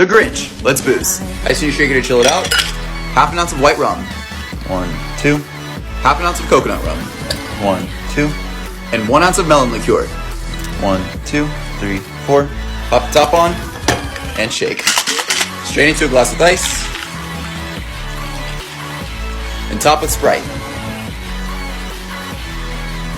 The Grinch. Let's booze. Ice in your shaker to chill it out. Half an ounce of white rum. 1, 2. Half an ounce of coconut rum. 1, 2. And 1 ounce of melon liqueur. 1, 2, 3, 4. Pop the top on and shake. Strain into a glass with ice. And top with Sprite.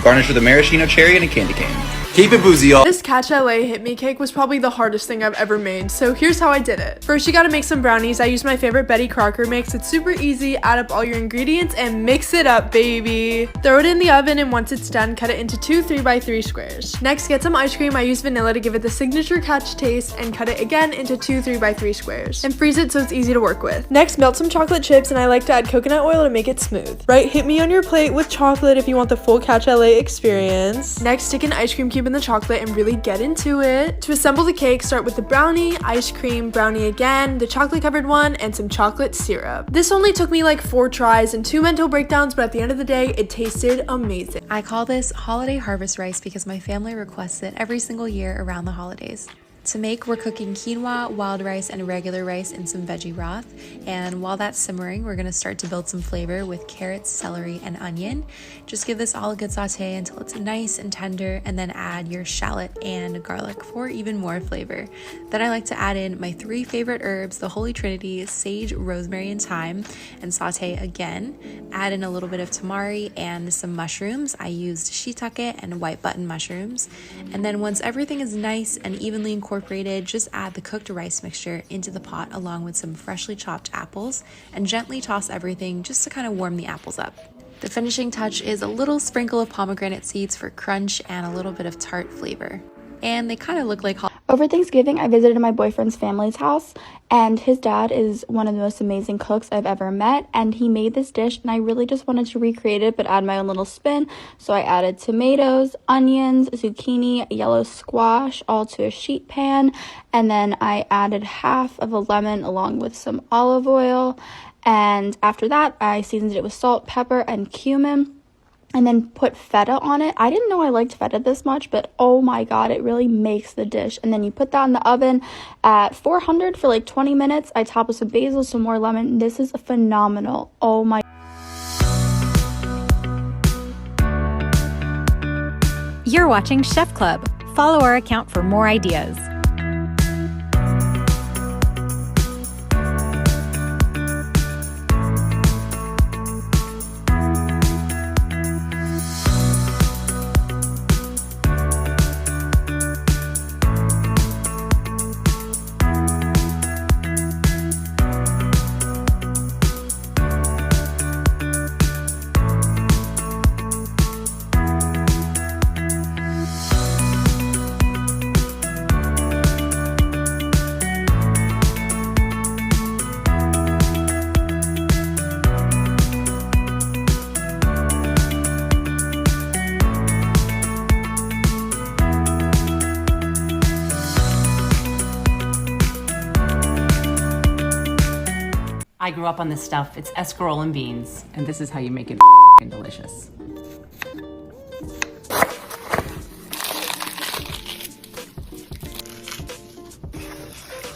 Garnish with a maraschino cherry and a candy cane. Keep it boozy, y'all. This Catch LA Hit Me cake was probably the hardest thing I've ever made, so here's how I did it. First, you gotta make some brownies. I use my favorite Betty Crocker mix. It's super easy. Add up all your ingredients and mix it up, baby. Throw it in the oven, and once it's done, cut it into 2 3x3 squares. Next, get some ice cream. I use vanilla to give it the signature Catch taste, and cut it again into 2 3x3 squares. And freeze it so it's easy to work with. Next, melt some chocolate chips, and I like to add coconut oil to make it smooth. Right, hit me on your plate with chocolate if you want the full Catch LA experience. Next, stick an ice cream cube in the chocolate and really get into it. To assemble the cake, start with the brownie, ice cream, brownie again, the chocolate covered one, and some chocolate syrup. This only took me like 4 tries and 2 mental breakdowns, but at the end of the day, it tasted amazing. I call this holiday harvest rice because my family requests it every single year around the holidays. To make, we're cooking quinoa, wild rice, and regular rice in some veggie broth. And while that's simmering, we're gonna start to build some flavor with carrots, celery, and onion. Just give this all a good saute until it's nice and tender, and then add your shallot and garlic for even more flavor. Then I like to add in my 3 favorite herbs, the Holy Trinity, sage, rosemary, and thyme, and saute again. Add in a little bit of tamari and some mushrooms. I used shiitake and white button mushrooms. And then once everything is nice and evenly incorporated, just add the cooked rice mixture into the pot along with some freshly chopped apples and gently toss everything just to kind of warm the apples up. The finishing touch is a little sprinkle of pomegranate seeds for crunch and a little bit of tart flavor. And they kind of look like Over Thanksgiving, I visited my boyfriend's family's house, and his dad is one of the most amazing cooks I've ever met, and he made this dish, and I really just wanted to recreate it, but add my own little spin. So I added tomatoes, onions, zucchini, yellow squash, all to a sheet pan, and then I added half of a lemon along with some olive oil, and after that, I seasoned it with salt, pepper, and cumin. And then put feta on it. I didn't know I liked feta this much, but oh my god, it really makes the dish. And then you put that in the oven at 400 for like 20 minutes. I top with some basil, some more lemon. This is phenomenal. Oh my. You're watching Chef Club. Follow our account for more ideas. I grew up on this stuff. It's escarole and beans. And this is how you make it delicious.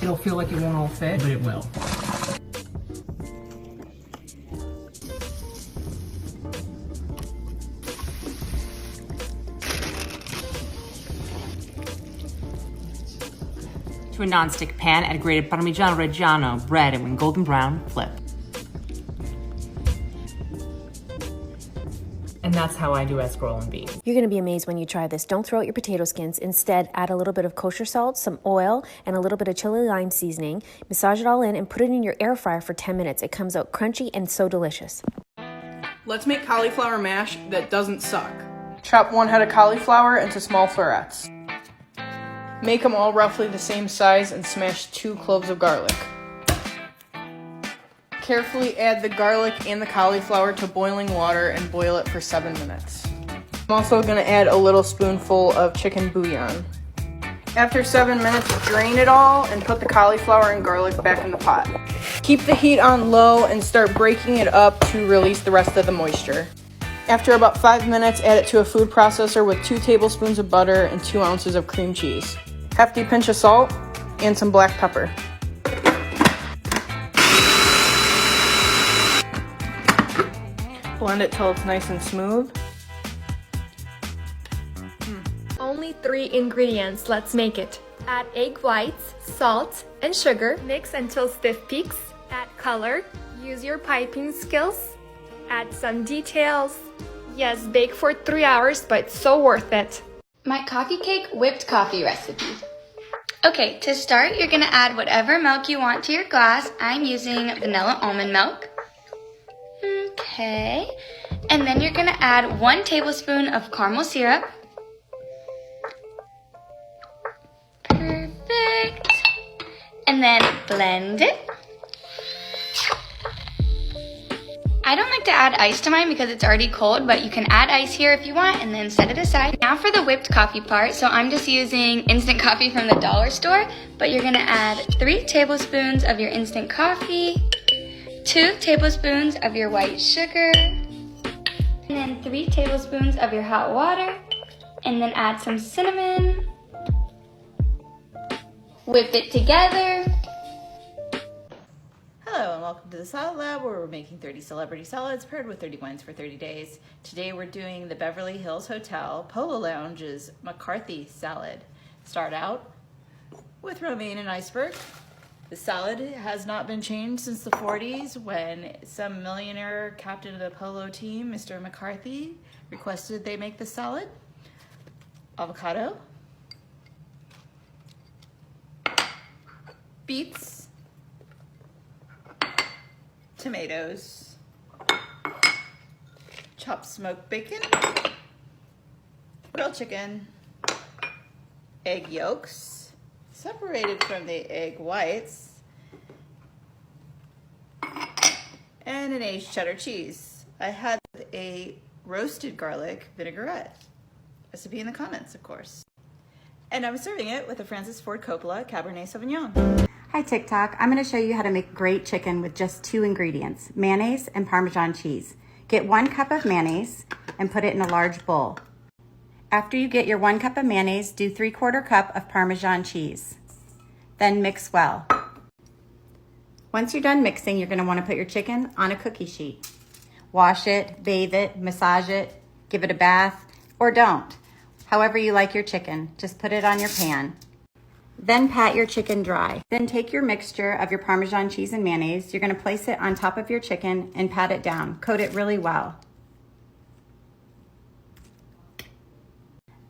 It'll feel like it won't all fit, but it will. To a non-stick pan, add grated Parmigiano Reggiano bread, and when golden brown, flip. And that's how I do escarole and beans. You're gonna be amazed when you try this. Don't throw out your potato skins. Instead, add a little bit of kosher salt, some oil, and a little bit of chili lime seasoning. Massage it all in and put it in your air fryer for 10 minutes. It comes out crunchy and so delicious. Let's make cauliflower mash that doesn't suck. Chop 1 head of cauliflower into small florets. Make them all roughly the same size and smash 2 cloves of garlic. Carefully add the garlic and the cauliflower to boiling water and boil it for 7 minutes. I'm also going to add a little spoonful of chicken bouillon. After 7 minutes, drain it all and put the cauliflower and garlic back in the pot. Keep the heat on low and start breaking it up to release the rest of the moisture. After about 5 minutes, add it to a food processor with 2 tablespoons of butter and 2 ounces of cream cheese. Hefty pinch of salt and some black pepper. Blend it till it's nice and smooth. Only 3 ingredients, let's make it. Add egg whites, salt, and sugar. Mix until stiff peaks. Add color. Use your piping skills. Add some details. Yes, bake for 3 hours, but it's so worth it. My coffee cake whipped coffee recipe. Okay, to start, you're gonna add whatever milk you want to your glass. I'm using vanilla almond milk. Okay, and then you're gonna add 1 tablespoon of caramel syrup. Perfect. And then blend it. I don't like to add ice to mine because it's already cold, but you can add ice here if you want and then set it aside. Now for the whipped coffee part, so I'm just using instant coffee from the dollar store, but you're gonna add 3 tablespoons of your instant coffee, 2 tablespoons of your white sugar, and then 3 tablespoons of your hot water, and then add some cinnamon. Whip it together. Hello and welcome to the Salad Lab, where we're making 30 celebrity salads paired with 30 wines for 30 days. Today we're doing the Beverly Hills Hotel Polo Lounge's McCarthy salad. Start out with romaine and iceberg. The salad has not been changed since the 40s when some millionaire captain of the polo team, Mr. McCarthy, requested they make the salad. Avocado, beets, tomatoes, chopped smoked bacon, grilled chicken, egg yolks, separated from the egg whites, and an aged cheddar cheese. I had a roasted garlic vinaigrette. Recipe in the comments, of course. And I'm serving it with a Francis Ford Coppola Cabernet Sauvignon. Hi TikTok, I'm going to show you how to make great chicken with just 2 ingredients, mayonnaise and Parmesan cheese. Get 1 cup of mayonnaise and put it in a large bowl. After you get your 1 cup of mayonnaise, do 3/4 cup of Parmesan cheese. Then mix well. Once you're done mixing, you're going to want to put your chicken on a cookie sheet. Wash it, bathe it, massage it, give it a bath, or don't. However you like your chicken, just put it on your pan. Then pat your chicken dry. Then take your mixture of your Parmesan cheese and mayonnaise. You're going to place it on top of your chicken and pat it down. Coat it really well.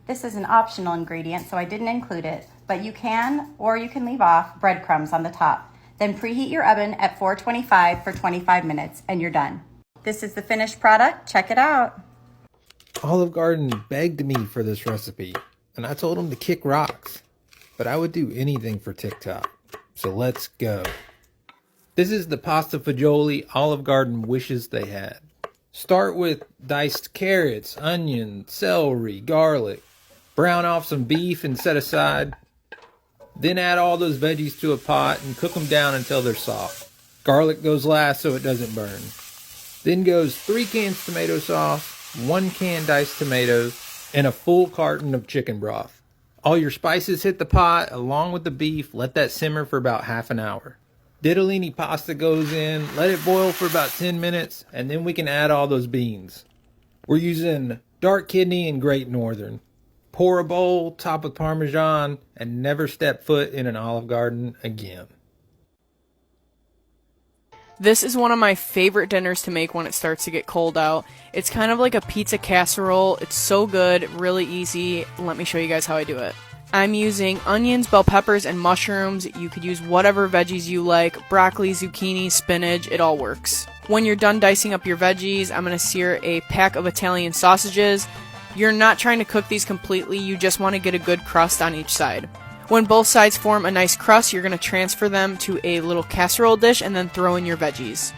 This is an optional ingredient, so I didn't include it, but you can, or you can leave off breadcrumbs on the top. Then preheat your oven at 425 for 25 minutes and you're done. This is the finished product. Check it out. Olive Garden begged me for this recipe, and I told them to kick rocks. But I would do anything for TikTok. So let's go. This is the pasta fagioli Olive Garden wishes they had. Start with diced carrots, onion, celery, garlic. Brown off some beef and set aside. Then add all those veggies to a pot and cook them down until they're soft. Garlic goes last so it doesn't burn. Then goes 3 cans tomato sauce, 1 can diced tomatoes, and a full carton of chicken broth. All your spices hit the pot along with the beef. Let that simmer for about half an hour. Ditalini pasta goes in. Let it boil for about 10 minutes, and then we can add all those beans. We're using dark kidney and Great Northern. Pour a bowl, top with Parmesan, and never step foot in an Olive Garden again. This is one of my favorite dinners to make when it starts to get cold out. It's kind of like a pizza casserole. It's so good, really easy. Let me show you guys how I do it. I'm using onions, bell peppers, and mushrooms. You could use whatever veggies you like. Broccoli, zucchini, spinach, it all works. When you're done dicing up your veggies, I'm going to sear a pack of Italian sausages. You're not trying to cook these completely, you just want to get a good crust on each side. When both sides form a nice crust, you're going to transfer them to a little casserole dish and then throw in your veggies.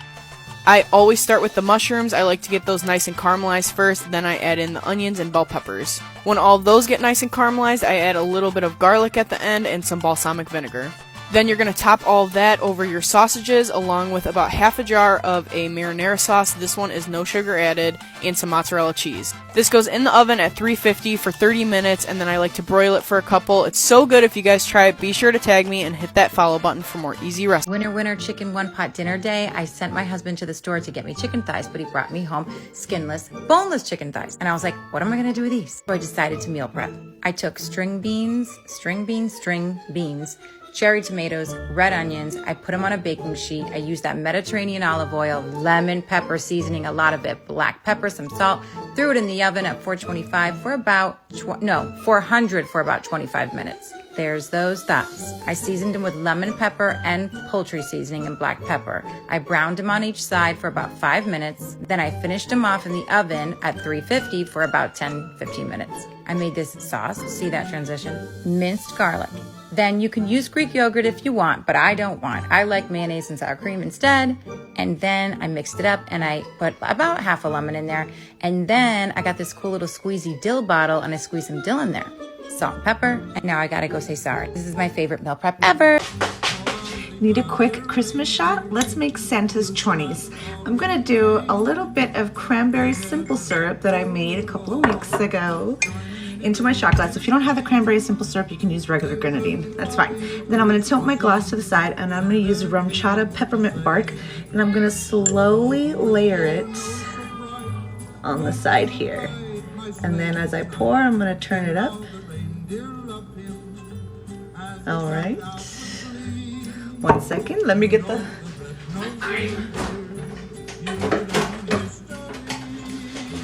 I always start with the mushrooms. I like to get those nice and caramelized first, then I add in the onions and bell peppers. When all of those get nice and caramelized, I add a little bit of garlic at the end and some balsamic vinegar. Then you're going to top all of that over your sausages along with about half a jar of a marinara sauce. This one is no sugar added, and some mozzarella cheese. This goes in the oven at 350 for 30 minutes, and then I like to broil it for a couple. It's so good. If you guys try it, be sure to tag me and hit that follow button for more easy recipes. Winner chicken one pot dinner day. I sent my husband to the store to get me chicken thighs, but he brought me home skinless, boneless chicken thighs. And I was like, what am I gonna do with these? So I decided to meal prep. I took string beans, cherry tomatoes, red onions. I put them on a baking sheet. I used that Mediterranean olive oil, lemon, pepper seasoning, a lot of it, black pepper, some salt. Threw it in the oven at 425 for about, 400 for about 25 minutes. There's those thighs. I seasoned them with lemon pepper and poultry seasoning and black pepper. I browned them on each side for about 5 minutes. Then I finished them off in the oven at 350 for about 10-15 minutes. I made this sauce, see that transition? Minced garlic. Then you can use Greek yogurt if you want, but I don't want. I like mayonnaise and sour cream instead. And then I mixed it up and I put about half a lemon in there. And then I got this cool little squeezy dill bottle and I squeezed some dill in there. Salt and pepper. And now I gotta go say sorry. This is my favorite meal prep ever. Need a quick Christmas shot? Let's make Santa's chonies. I'm gonna do a little bit of cranberry simple syrup that I made a couple of weeks ago into my shot glass. If you don't have the cranberry simple syrup, you can use regular grenadine. That's fine. Then I'm gonna tilt my glass to the side and I'm gonna use rum chata peppermint bark and I'm gonna slowly layer it on the side here. And then as I pour, I'm gonna turn it up. All right. 1 second, let me get the cream.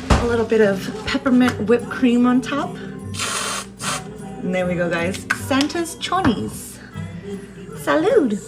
A little bit of peppermint whipped cream on top. And there we go, guys. Santa's chonies. Salud.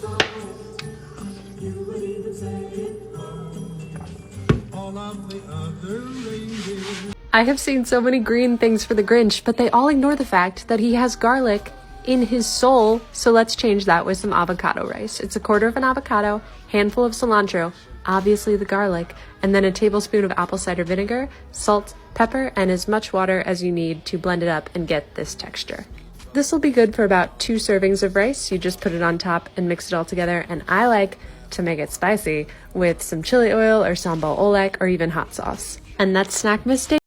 I have seen so many green things for the Grinch, but they all ignore the fact that he has garlic in his soul. So let's change that with some avocado rice. It's 1/4 of an avocado, handful of cilantro, obviously the garlic, and then a tablespoon of apple cider vinegar, salt, pepper, and as much water as you need to blend it up and get this texture. This will be good for about 2 servings of rice. You just put it on top and mix it all together, and I like to make it spicy with some chili oil or sambal oelek or even hot sauce. And that's Snackmas Day.